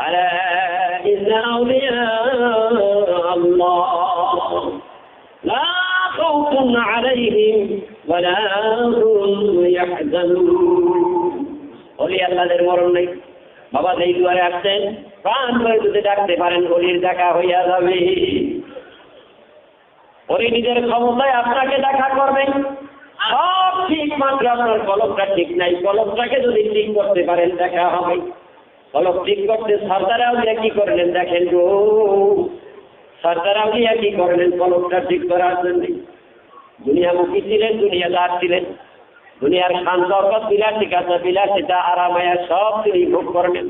আলা ইন্না আউলিয়া আল্লাহ লা খাউফুন আলাইহিম ওয়া লা হুম ইয়াহজানুন। ওলি আল্লাহদের মরণ নেই। বাবা যেই দুয়ারে আসছেন প্রাণ করে যদি ডাকতে পারেন ওলির দেখা হইয়া যাবে। ওলি নিজের ক্ষমতায় আপনাকে দেখা করবেন, সব ঠিক, মাত্র আপনার কলমটা ঠিক নাই। কলমটাকে যদি ঠিক করতে পারেন দেখা হবে। কলম ঠিক করতে সরদার আউলিয়া কি করলেন দেখেন গো, সরদার আউলিয়া কি করলেন কলমটা ঠিক করার জন্য। দুনিয়ামুখী ছিলেন, দুনিয়াদার ছিলেন, দুনিয়ার শান দরকার বিলাসিতা বিলাসিতা আরামায়া সব তিনি ভোগ করলেন।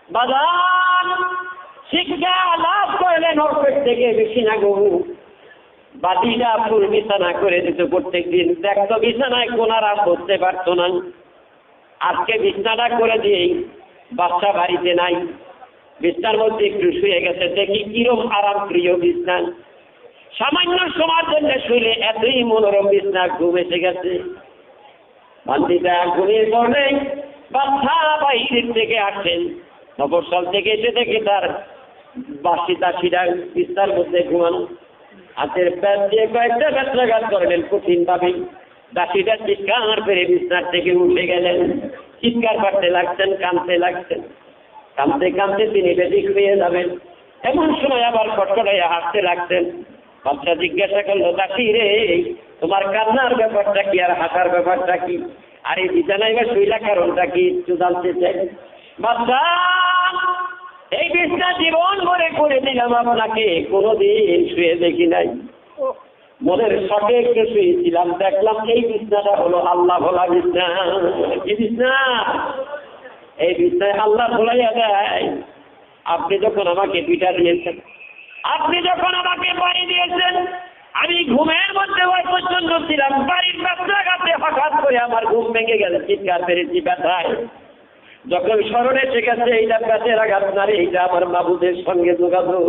বাজান শিক্ষা লাভ করলেন ওর পেট থেকে বেশি না গো। বাদিটা ফুল বিছানা করে দিত প্রত্যেক দিন, দেখতো বিছানায় কোন আরাম করতে পারতো না। আজকে বিছানাটা করে দিয়েই বাচ্চা বাড়িতে নাই, বিছানার মধ্যে একটু শুয়ে গেছে, দেখি কিরম আরাম প্রিয় বিছানা। সামান্য সময়ের জন্য শুলে এতই মনোরম বিছানা ঘুম এসে গেছে। বান্দিটা ঘুমিয়ে পড়লে বাচ্চা বাইরের থেকে আসছেন, মফস্বল থেকে এসে দেখে তার বাসি দাসিরা বিছানার মধ্যে ঘুমানো। হাতের প্যাট দিয়ে কয়েকটা ব্যত্রাঘাত করলেন কঠিন ভাবে। দাসিটা চিৎকার করে বিছানার থেকে উঠে গেলেন, চিৎকার করতে লাগছেন, কাঁদতে লাগছেন। কাঁদতে কাঁদতে তিনি বেশি ঘুমিয়ে যাবেন। এমন সময় আবার কটকটাইয়া হাসতে লাগছেন। বাচ্চা জিজ্ঞাসা করলো, দাসি রে তোমার কান্নার ব্যাপারটা কি আর হাসার ব্যাপারটা কি, আর এই বিছানায় বা শুইলা কারণটা কি একটু জানতে চাই। বাচ্চা এই বিছানা জীবন ভরে করে দিলাম আপনাকে, কোনোদিন শুয়ে দেখি নাই। মনের শখে একটু শুয়েছিলাম, দেখলাম এই বিছানাটা হলো আল্লাহ ভোলা বিছানা। কি বিছানা? এই বিছানায় আল্লাহ ভোলাইয়া দেয়। আপনি যখন আমাকে পিঠা দিয়েছেন, আপনি যখন আমাকে বাড়ি দিয়েছেন, আমি ঘুমের মধ্যে ওই পর্যন্ত ছিলাম, বাড়ির রাস্তাঘাটে হঠাৎ করে আমার ঘুম ভেঙে গেল, চিৎকার পেরেছি ব্যথায়। যখন স্মরণে এসে গেছে এইটা প্যাচের আঘাত না রে, এইটা আমার বাবুদের সঙ্গে যোগাযোগ,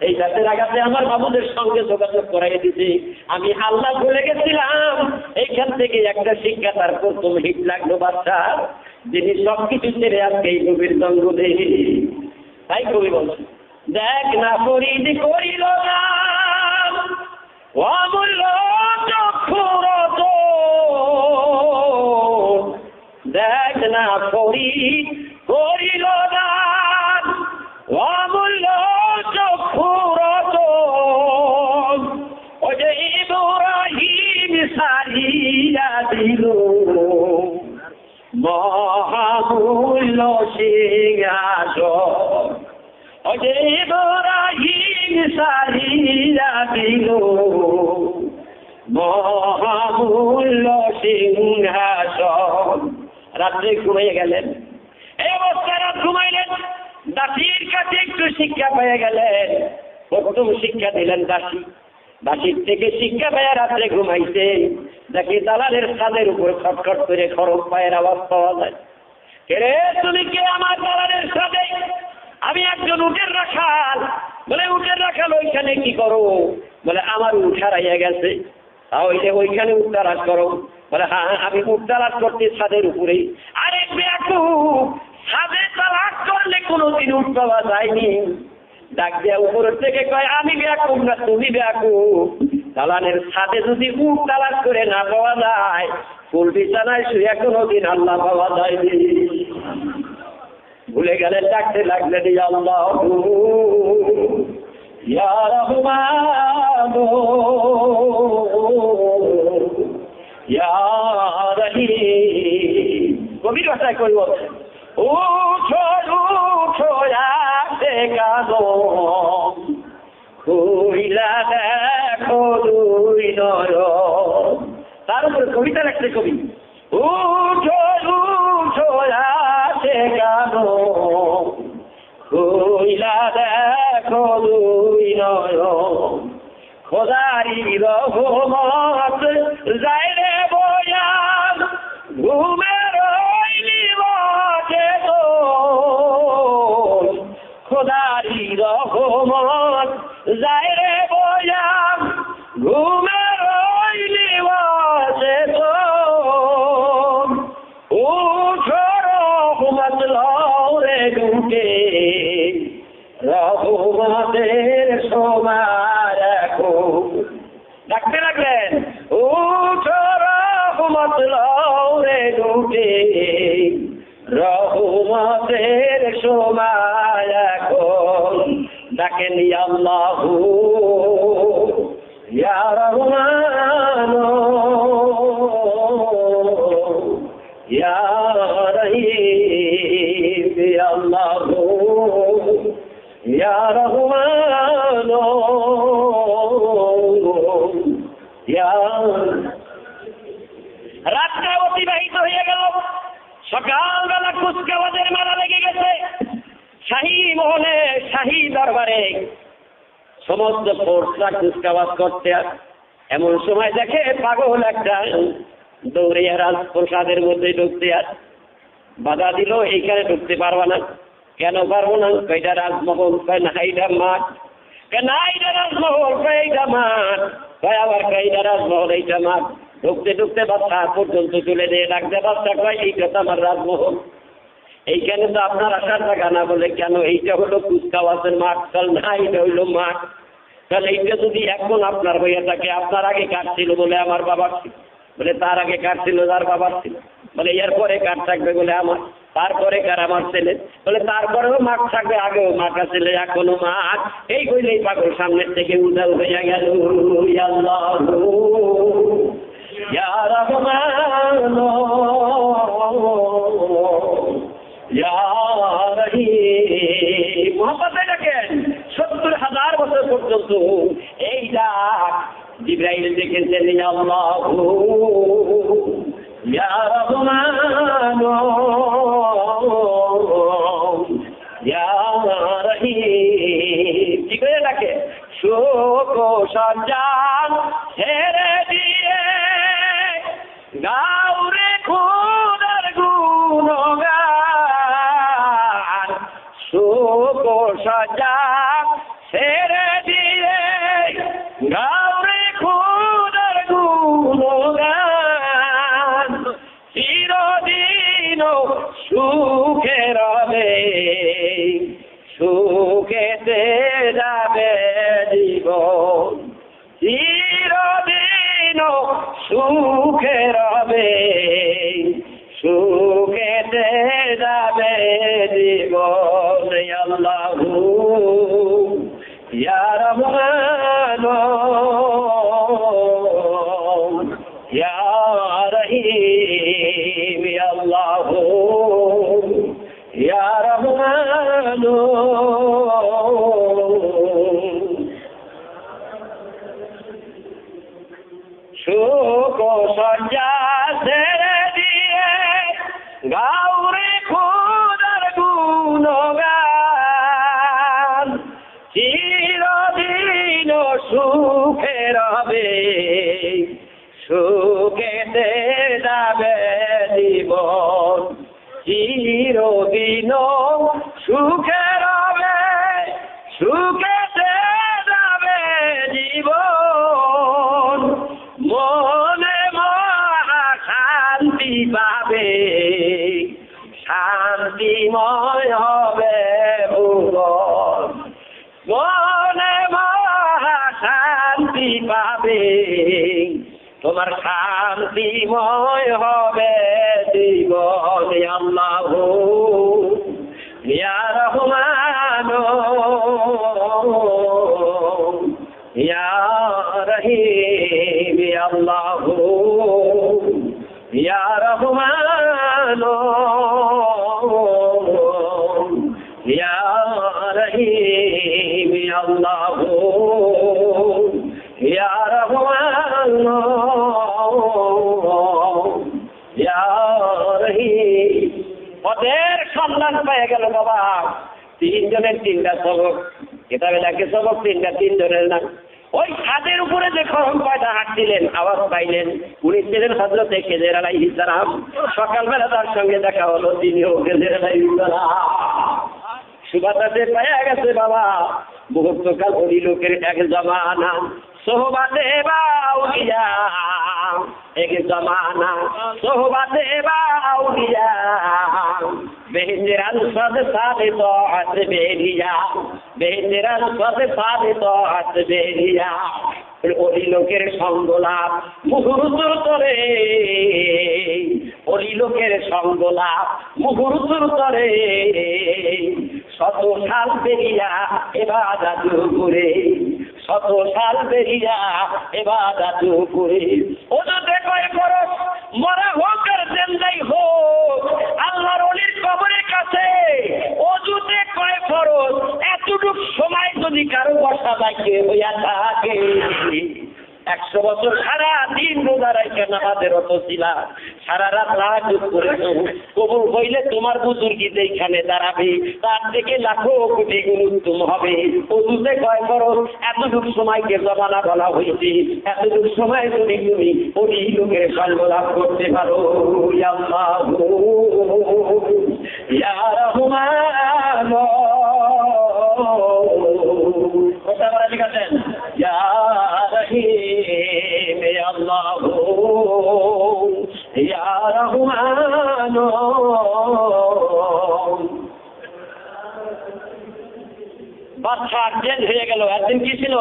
এই প্যাচের আঘাতে আমার বাবুদের সঙ্গে যোগাযোগ করাই দিছি। আমি আল্লাহ ভুলে গেছিলাম। এইখান থেকে একটা শিক্ষা তার প্রথম হিট লাগলো বাচ্চা, যিনি সবকিছু ছেড়ে আজকে এই গভীর জঙ্গলে। তাই কবি বলছেন, দেখ না ফরিদ করিল না অমূল্য চক্ষুরত, দেখ না ফরিদ করিল না অমূল্য চক্ষুরত, ও যে ইব্রাহিম সারিয়া দিল মহামূল্য সিংহাসন, ও যে ইব্রাহিম সারিয়া দিল মহামূল্য সিংহাসন। রাত্রে ঘুমিয়ে গেলেন, এই অবস্থায় রাত ঘুমাইলেন। দাসীর কাছে একটু শিক্ষা পেয়ে গেলেন, প্রথম শিক্ষা দিলেন দাসী। দাসীর থেকে শিক্ষা পেয়ে রাত্রে ঘুমাইছে, দেখি দালালের ছাদের উপর খটখট করে খরচ পায়ের আওয়াজ পাওয়া যায়। কে তুমি কে আমার দালালের ছাদে? আমি একজন উটের রাখাল। বলে উটের রাখাল ওইখানে কি করো? বলে আমার উট হারাইয়া গেছে, তাহলে ওইখানে উট তালাশ করো। বলে হ্যাঁ আমি উট তালাশ করতে ছাদের উপরে। আরে বেয়াকুব, ছাদে তালাশ করলে কোনোদিন উট পাওয়া যায়নি। ডাক দেয়া উপরের থেকে কয়, আমি বেয়াকুব না তুমি বেয়াকুব। দালানের ছাদে যদি উট তালাশ করে না পাওয়া যায়, ফুল বিছানায় শুয়ে কোনোদিন আল্লাহ পাওয়া যায়নি। ভুলে গেলেন, ডাকতে লাগলেন ইয়া আল্লাহ ইয়া রহমান ইয়া রহিম। গভীর ভাষায় কই বলছেন, উঠো উঠো আসে কানো কইলা দেখো দুই নয়ন। তার উপরে কবিতা লিখছে কবি, উঠো উঠো আসে কানো কইলা দেখো দুই নয়ন, খোদারি রহমত যায় রে বয়ান ঘুমের নিবাসে তো, খোদারি রহমত যায় রে বয়ান ঘুমের নিবাসে তো, উঠো রহমত লও রে সময় এখন ডাকেন ইয়া আল্লাহু ইয়া রহমান ইয়া রহিম ইয়া আল্লাহু ইয়া রহমান ইয়া। রাতটা অতিবাহিত হয়ে গেল, সকালবেলা কুচকাওয়াজের মেলা লেগে গেছে। শাহী মহলে, শাহী দরবারে সমস্ত ফোর্সরা কুচকাওয়াজ করতে আসে। এমন সময় দেখে পাগল একটা দৌড়িয়া রাজপ্রসাদের মধ্যে ঢুকতে আসে। বাধা দিল, এইখানে ঢুকতে পারবা না। কেন পারবো না? কয়টা রাজমহল, কয় না এইটা মাঠ, না এইটা রাজমহল, কয় এইটা মাঠ, কয় আবার কয়টা রাজমহল, এইটা মাঠ। ঢুকতে ঢুকতে বাচ্চা পর্যন্ত চলে দিয়ে ডাকতে, বাচ্চা কয় এইটা তো আমার রাজমহল, এইখানে তো আপনার আসার জায়গা না। বলে কেন? এইটা হলো কুচকাওয়াজের মাঠ। কাল না এইটা হইলো মাঠ। তাহলে এইটা যদি এখন আপনার হইয়া থাকে, আপনার আগে কাটছিল বলে আমার বাবার ছিল, বলে তার আগে কাটছিল যার বাবার ছিল, বলে এর পরে কাঠ থাকবে বলে আমার, তারপরে কার আমার ছেলে, বলে তারপরেও মাঠ থাকবে, আগেও মাঠ আছে, এখনো মাঠ। এই কইলেই পাগল সামনের থেকে উদাল হইয়া গেল। ইয়া আল্লাহু ইয়া রহমান ইয়া রহিম। মুহাম্মদে দেখেন ৭০,০০০ বছর পর্যন্ত এই ডাক জিবরাইল দেখেছেন। ইয়া আল্লাহু ইয়া রহমান ইয়া রহিম। ঠিক হয়ে ডাকে শোক সজ্জান ছেড়ে দিয়ে গাউরে খুদার গুণগান। শোক সজ্জান ছেড়ে দিয়ে গাউরে খুদার গুণগান। চিরদিন সুখে রবে, সুখেতে যাবে জীবন। চিরদিন সুখে রবে, সুখেতে যাবে জীবন। আল্লাহু ইয়া রহমান ইয়া রহিম আল্লাহু ইয়া রহমান। শোক সজ্জা ছেড়ে দিয়ে গাউরে খুদার গুণগান। চিরদিন সুখে রবে, সুখেতে যাবে জীবন। চিরদিন সুখে রবে, সুখেতে যাবে জীবন। মনে মহা শান্তি পাবে, শান্তিময় হবে ভুবন। মনে মহা শান্তি পাবে, তোমার শান্তিময় হবে জীবন। আল্লাহু ইয়া রহমান ইয়া রহিম আল্লাহু ইয়া রহমান ইয়া রহিম আল্লাহু ইয়া রহমান ইয়া রহিম। পদের সন্ধান পেয়ে গেল বাবা। ৩ জনের ৩টা সবক, কিতাবে লেখে সবক ৩টা, ৩ জনের নাম। ওই ছাদের উপরে যে খরম পায়দা হাঁটছিলেন, আওয়াজ পাইলেন, উনি ছিলেন হযরতে খেজর আলাইহিস সালাম। সকালবেলা তার সঙ্গে দেখা হলো, তিনিও খেজর আলাইহিস সালাম। সুবাতাতে পাওয়া গেছে বাবা, মুহূর্তকাল ওই লোকের এক জমানা, সোহবাতে বাউলিয়া এক জমানা, সোহবাতে বাউলিয়া বেহেরান সদ সাদে তো হাত বেরিয়া, বেহেরান সদ সাদে তো হাত বেরিয়া। ওই লোকের সঙ্গলাপ মুহুর্তর তরে, ওই লোকের সঙ্গলাপ মুহুর্তর তরে শত সাল বেরিয়া ইবাদত করে, শত সাল বেরিয়া ইবাদত করে। ওজুতে কয় ফরজ, মরা হোক আর জিন্দাই হোক, আল্লাহর ওলির কবরের কাছে ওজুতে কয় ফরজ। এতটুক সময় যদি কারো বসা বাকি হইয়া থাকে, 100 বছর সারা দিন রোজা রাখে নামাজের অত ছিলা, সারা রাত তাহাজ্জুদ করেছ, কবুল হইলে তোমার বুজুর্গি যেখানে দাঁড়াবে তার থেকে লাখো কোটি গুণ উত্তম হবে। ওজুতে কয় ফরজ, এতটুক সময়কে জমানা বলা হয়েছে। এতটুক সময় যদি তুমি ওই লোকের সঙ্গ লাভ করতে পারো, ইয়া আল্লাহু ইয়া রহমান, কথা বলা লিখেছেন, ইয়া রহিম ইয়া আল্লাহু ইয়া রহমান। বাচ্চা চেঞ্জ হয়ে গেল। একদিন কি ছিল?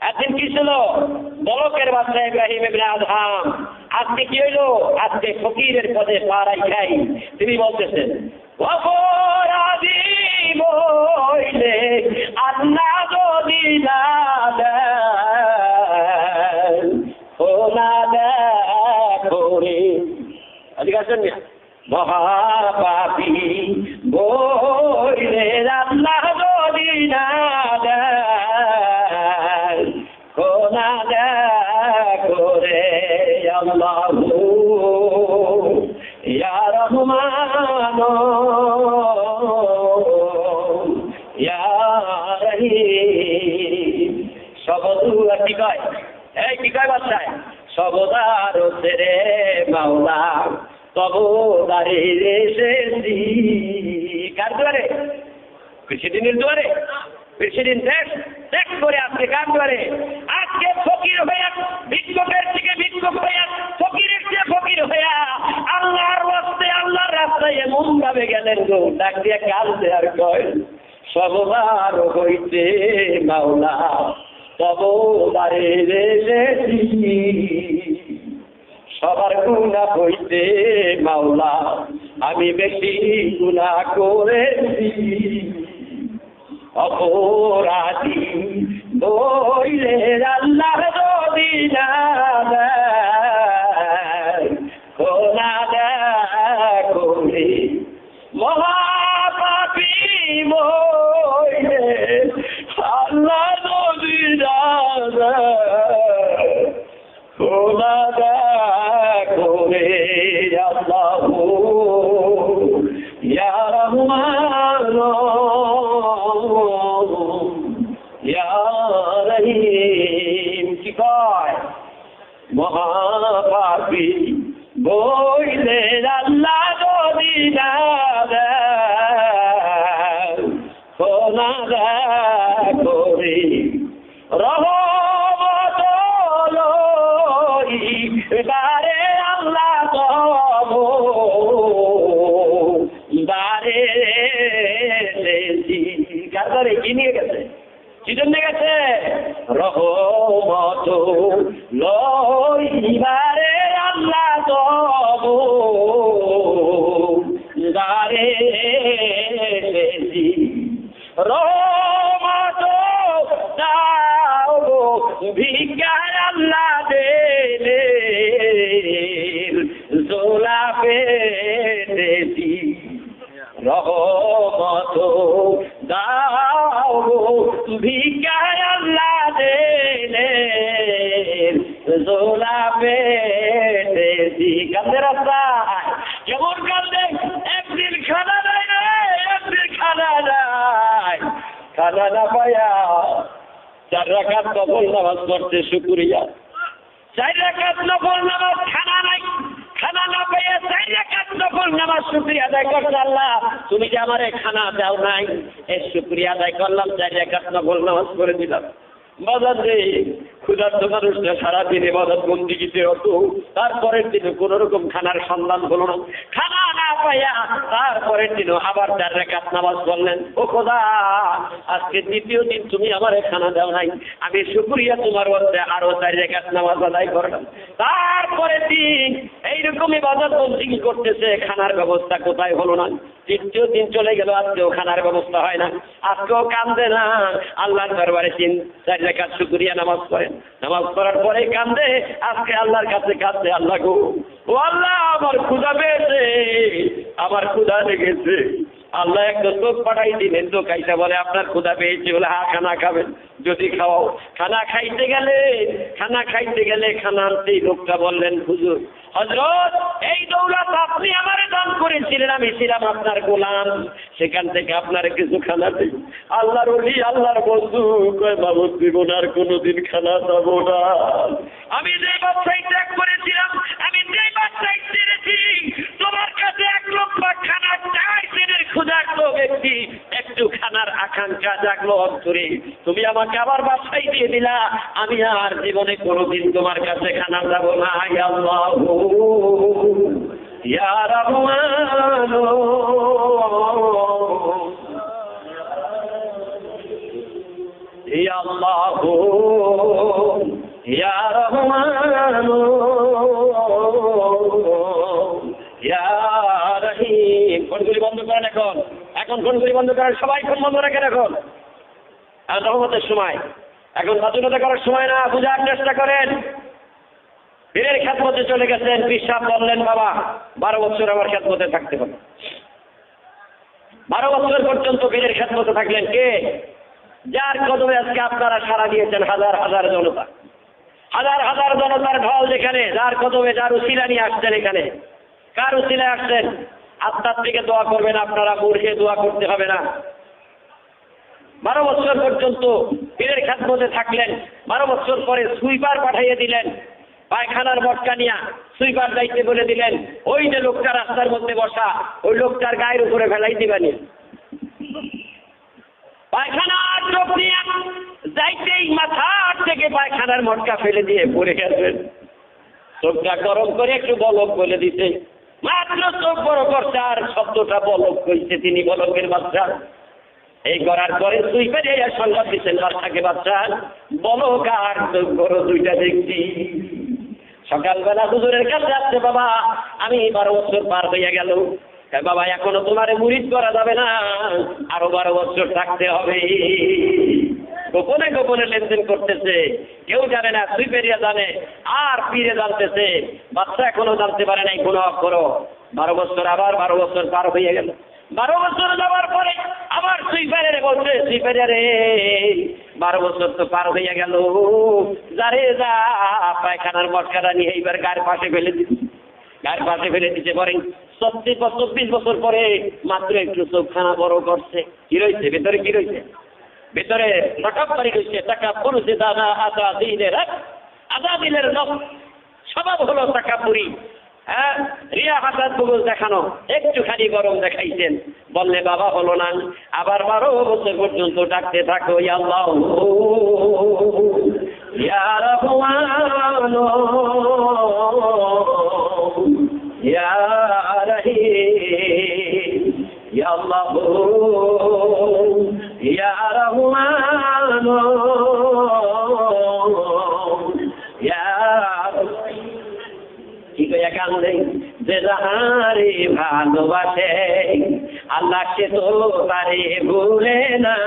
একদিন কি ছিল? বলকের বাচ্চা ইব্রাহিম ইবনে আদহাম। আজকে কি হইল? আজকে ফকিরের পদে পাড়াই খাই। তিনি বলতেছেন, অপরাধী বইলে আল্লাহ যদি না দেন, ও না দেখে ঠিক আছেন, মহাপাপী বইলে আল্লাহ যদি না দেন, ও না দেখে আল্লাহু ইয়া রহমান ইয়া রহিম। সবদুয়া কি কয়? এই কি কয় বাচ্চায়? সবদার রে মাওলা তবদারে এসেছি। কার দুয়ারে? প্রেসিডেন্টের দুয়ারে। প্রেসিডেন্ট দেখ করে আজকে কার দুয়ারে? আজকে ফকির হইয়া, ভিক্ষুকের থেকে ভিক্ষুক হইয়া, ফকিরের চেয়ে ফকির হইয়া আল্লাহর রাস্তে, আল্লাহর রাস্তায় এমন ভাবে গেলেন গো, ডাক দিয়ে কাঁদতে আর কয়, সবদার হইতে মাওলা তবদারে এসেছি। সবার গুনাহ হইতে মাওলা আমি বেশি গুনাহ করেছি। অপরাধী বইলে আল্লাহ যদি না দেন, খোলা দেখে মহাপাপী বইলে আল্লাহ যদি না দেন, খোলা দেখে আল্লাহু ইয়া রহমান ইয়া রহিম। কি কয়? মহাপাপী বইলে আল্লাহ যদি না দেন, খোলা দেখে রহমত বারে আল্লাহ তব বারে কারবারে কি নিয়ে গেছে? কি জন্য গেছে? রহমত লইবারে আল্লাহ তব বারে রহমত দাও ভিক্ষার আল্লাহ দেলে জোলা পেতেছি। রহমত দাও ভিক্ষার আল্লাহ দেলে জোলা পেতেছি। কাঁদে রাস্তায় কেমন কাঁদে? একদিন খানা নাই রে, একদিন খানা নাই। খানা না পায়া 4 রাকাত নফল নামাজ পড়তে শুকরিয়া। 4 রাকাত নফল নামাজ, খানা নাই, খানা না পেয়ে 4 রাকাত নফল নামাজ শুকরিয়া আদায় করতে, আল্লাহ তুমি যে আমারে খানা দাও নাই, এই শুকরিয়া আদায় করলাম, 4 রাকাত নফল নামাজ পড়ে দিলাম। বাজার রে ক্ষুধার্ত মানুষটা সারাদিন ইবাদত বন্দিগিতে হতো, তারপরের দিনে কোন রকম খানার সন্ধান হলো না। খানা না পাইয়া তারপরের দিনও আবার 4 রাকাত নামাজ পড়লেন। ও খোদা, আজকে দ্বিতীয় দিন তুমি আমার খানা দাও নাই, আমি শুকরিয়া তোমার বলতে আরো 4 রাকাত নামাজ আদায় করলাম। তারপরের দিন এইরকম ইবাদত বন্দেগি করতেছে, খানার ব্যবস্থা কোথায় হলো না। তৃতীয় দিন চলে গেল, আজকেও খানার ব্যবস্থা হয় না, আজকেও কান্দে না, আল্লাহর দরবারে 3-4 রাকাত শুকরিয়া নামাজ পড়েন। নামাজ পড়ার পরে কান্দে, আজকে আল্লাহর কাছে কাঁদছে, আল্লাহ গো, ও আল্লাহ আমার ক্ষুধা পেয়েছে, আমার ক্ষুধা লেগেছে। আল্লাহ একটা চোখ পাঠাই দিলেন, তো কাইটা বলে আপনার ক্ষুধা পেয়েছে, বলে হ্যাঁ খানা খাবেন, যদি খাওয়াও। খানা খাইতে গেলে খানা আনতেই লোকটা বললেন, হুজুর হযরত এই দৌলত আপনি আমারে দান করেছিলেন, আমি ছিলাম আপনার গোলাম, সেখান থেকে আপনার কিছু খানা দিই। আল্লাহর ওলি, আল্লাহর বন্ধু কয় বাবদ দিব না, আর কোনোদিন খানা দেবো না। আমি যে ব্যবসায়ী ত্যাগ করেছিলাম, আমি যে ব্যবসায়ী ছেড়েছি, তোমার কাছে 1 লক্ষ খানা চাইছেন ক্ষুধার্ত ব্যক্তি, একটু খানার আকাঙ্ক্ষা জাগলো অন্তরে, তুমি আমাকে আবার ব্যবসায়ী দিয়ে দিলা, আমি আর জীবনে কোনোদিন তোমার কাছে খানা যাব না। ইয়া আল্লাহ ইয়া রহমান ইয়া আল্লাহ ইয়া রহমান ইয়া রহিম। ফোনগুলি বন্ধ করেন, এখন ফোনগুলি বন্ধ করেন, সবাই ফোন বন্ধ রাখেন। এখন রহমতের সময়, এখন স্বাধীনতা করার সময় না, বুঝার চেষ্টা করেন। পীরের খেদমতে চলে গেছেন, পীর সাহেব বললেন বাবা 12 বছর আমার খেদমতে থাকতে হবে। 12 বছর পর্যন্ত পীরের খেদমতে থাকলেন কে? যার কদমে আজকে আপনারা সাড়া দিয়েছেন হাজার হাজার জনতা, হাজার হাজার জনতার ঢল, যেখানে যার কদমে যার উসিলা নিয়ে আসছেন, এখানে কার উসিলায় আসছেন? আত্মার থেকে দোয়া করবেন আপনারা, মূর্খে দোয়া করতে হবে না। 12 বছর পর্যন্ত পীরের খেদমতে থাকলেন। 12 বছর পরে সুইপার পাঠাইয়ে দিলেন, পায়খানার মটকা নিয়ে সুইপার যাইতে বলে দিলেন, ওই যে লোকটা রাস্তার মধ্যে বসা, ওই লোকটার গায়ের উপরে ফেলাই দিবানি। পায়খানার চোখ নিয়ে যাইতেই মাথার থেকে পায়খানার মটকা ফেলে দিয়ে পড়ে গেছেন। চোখটা গরম করে একটু বলক বলে দিতে, মাত্র চোখ বড় করছে, আর শব্দটা বলক কইছে, তিনি বলকের বাচ্চা। এই করার পরে সুইপারে সংবাদ দিচ্ছেন বাচ্চাকে, বাচ্চা বলক আর চোখ বড় দুইটা দেখছি। সকালবেলা হুজুরের কাছে আসছে, বাবা আমি 12 বছর পার হইয়া গেল, বাবা এখনো তোমারে মুরিদ করা যাবে না, আরো 12 বছর থাকতে হবে। গোপনে গোপনে লেনদেন করতেছে, কেউ জানে না, সুইপেরিয়া জানে আর পীরে জানতেছে, বাচ্চা এখনো জানতে পারে নাই কোন অক্ষরও। 12 বছর, আবার 12 বছর পার হয়ে গেল। 12 বছর যাওয়ার পরে আবার সুইপারে বলছে, সুইপারে 12 বছর তো পার হইয়া গেল, যারে যা পায়খানার মটকাটা নিয়ে এইবার গায়ের পাশে ফেলে দিচ্ছে, গায়ের পাশে ফেলে দিচ্ছে। পরে 24 বছর পরে মাত্র একটু চোখখানা বড় করছে। কি রয়েছে ভেতরে? কি রয়েছে ভেতরে? টাকাবাড়ি রয়েছে, টাকা পুরুষে দানা আদা দিনের স্বভাব হলো টাকাপুরি। হ্যাঁ, রিয়া হাসান বগুল দেখানো, একটুখানি গরম দেখাইছেন, বললে বাবা হলো না, আবার 12 বছর পর্যন্ত ডাকতে থাকো, ইয়া আল্লাহ ইয়া রহমান ইয়া রহিম ইয়া আল্লাহ ইয়া রহমান ইয়া ঠিক হইয়া কান্দে। যে যাহারে ভালোবাসে আল্লাহ সে তো তারে ভুলে না,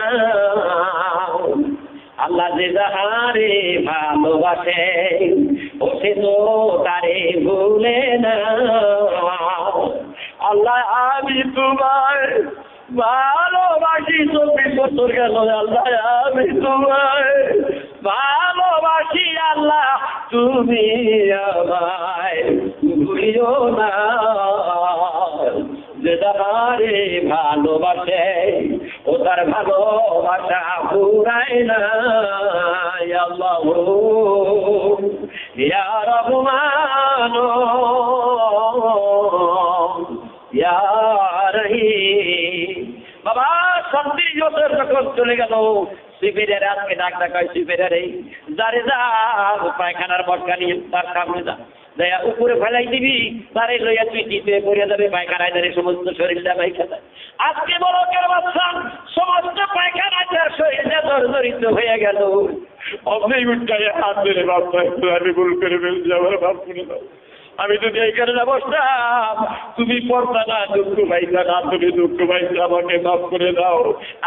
আল্লাহ যে যাহারে ভালোবাসে ও সে তো তারে ভুলে না। আল্লাহ আমি তোমায় ভালোবাসি, 24 বছর গেল, আল্লাহ আমি তোমায় ভালোবাসি, আল্লাহ তুমি আমায় ভুলিও না। যে যাহারে ভালোবাসে ও তার ভালোবাসা ফুরায় না। ইয়া আল্লাহ ইয়া রহমান ইয়া রহিম। বাবা 36 বছর যখন চলে গেল, শিবিরের আজকে ডাক ডাকায়, শিবিরের এই যারে যা পায়খানার মটকা নিয়ে তার সামনে যা, দেয়া উপরে ফেলাই দিবি, তারে লইয়া তুই দিতে পড়ে যাবে পায়খানায় ধরে সমস্ত শরীরটা পায়খানা। আজকে বড় কেন বাচ্চান সমস্ত পায়খানায় তার শরীরটা জর্জরিত হয়ে গেল। আপনি উঠে হাত ধরে বাপ আমি ভুল করে ফেলছি, আমার বাপ করে দাও। আমি যদি এইখানে না বসতাম, তুমি পড়তা না, দুঃখ পাইতা না, তুমি দুঃখ পাইতা, আমাকে মাফ করে দাও।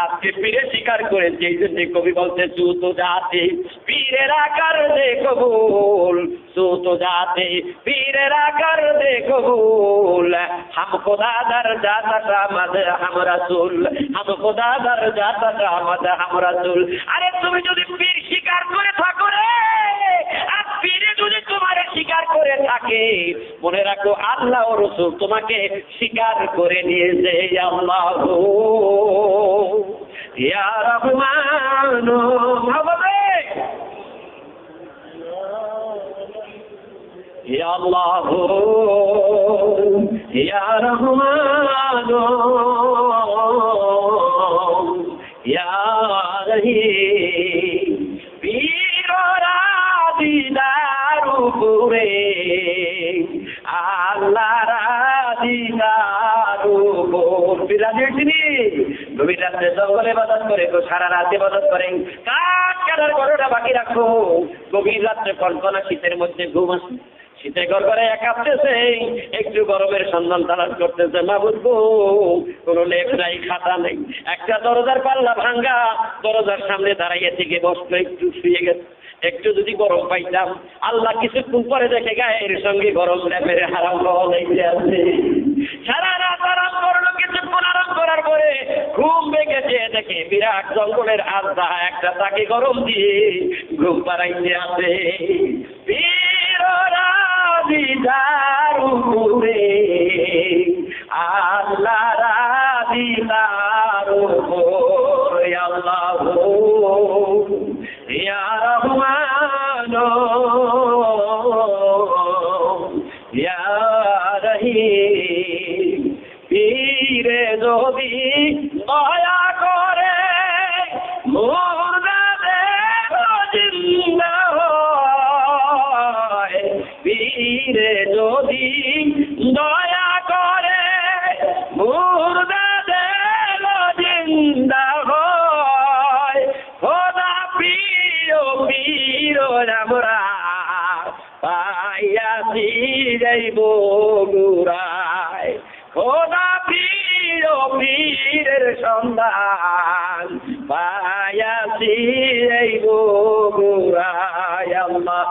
আজকে পীরে স্বীকার করেছে, এই জন্য কবি বলছে তু তো যাতে পীরের আকার দে কবুল, তু তো যাতে পীরের আকার দে কবুল, हमको दादर जाता मद हम रसूल, हमको दादर जाता मद हम रसूल। আরে তুমি যদি পীর স্বীকার করে থাকো রে, আর পীরে যদি তোমার স্বীকার করে থাকে, মনে রাখো আল্লাহ ও রাসূল তোমাকে স্বীকার করে নিয়েছে। আল্লাহ ইয়া রহমান ভাবে ইয়া আল্লাহ ইয়া রহমান ইয়া রহিম পীররা দিদার উপরে আল্লাহর দিদার উপর বিরাজেছিনি গভীর রাত্রে জঙ্গলে ইবাদত করে তো সারা রাত ইবাদত করেন, কাঠ কাটার গরুটা বাকি রাখো। গভীর রাত্রে কনকনা শীতের মধ্যে ঘুম আসে, শীতে গড়গড়ে কাঁপতেছে, একটু গরমের সন্ধান তালাশ করতেছে। মাবুদ গো, কোনো লেখ নাই, খাতা নেই, একটা দরজার পাল্লা ভাঙ্গা, দরজার সামনে দাঁড়াইয়ে থেকে বসলো, একটু শুয়ে গেছে, একটু যদি গরম পাইতাম। আল্লাহ কিছুক্ষণ পরে দেখে গায়ের সঙ্গে গরম ল্যাপের হারাম লেগে আছে। সারা রাত আরাম করলো, কিছুক্ষণ আরাম করার পরে ঘুম ভেঙেছে, দেখে বিরাট জঙ্গলের আধা একটা তাকে গরম দিয়ে ঘুম পাড়াইতে আছে। পীররা দিদার উপরে আল্লাহর দিদার উপরে আল্লাহ ইয়া রহমান ইয়া রহিম পীরে যদি দয়া করে মুর্দাদের জিন্দা হয়, পীরে যদি দয়া করে মুর্দাদের জিন্দা হয়, খোদা প্রিয় পীর আমরা পাইয়াছি যাইব গুরায়, খোদা প্রিয় পীরের সন্ধান পাইয়াছি যাইব গুরায়। আল্লাহ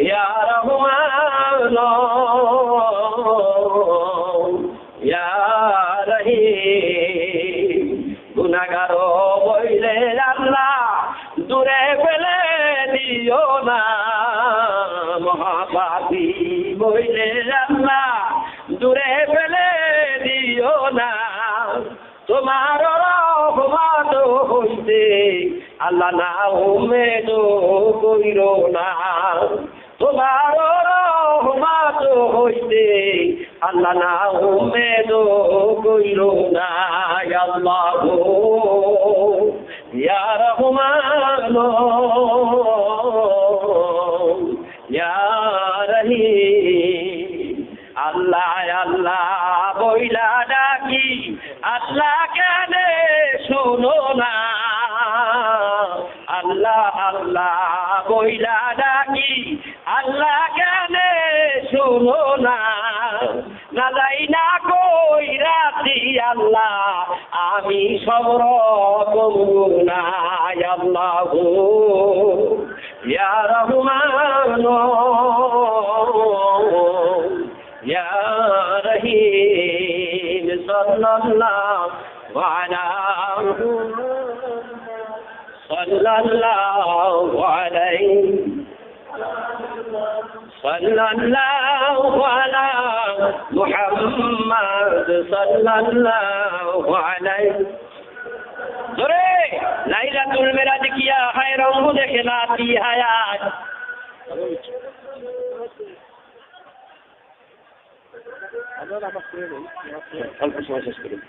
ইয়া রহমান ইয়া রহিম গুনাহগার বইলে আল্লাহ দূরে ফেলে দিও না, মহাপাপী বইলে আল্লাহ দূরে ফেলে দিও না, তোমার রহমত হইতে আল্লাহ না উম্মেদ কইরো না, তোমার রহমত হইতে আল্লাহ না উম্মেদ কইরো না। আল্লাহ ইয়া রহমান ইয়া রহিম আল্লাহ আল্লাহ বইলা ডাকি আল্লাহ কেন শুনো না, আল্লাহ আল্লাহ বইলা ডাকি আল্লাহ কেন শুনো না, না যাই না কই রাতি আল্লাহ আমি সব রকম গুনাহ। আল্লাহ ইয়া রহমান ইয়া রহিম সাল্লাল্লাহু আলাইহি সাল্লাল্লাহু আলা মুহাম্মদ সাল্লাল্লাহু আলাইহি। জোরে লাইলাতুল মিরাজ কিয়া হায় রঙ্গ দেখে নাতি হায়াত। অল্প সময় শেষ করুন।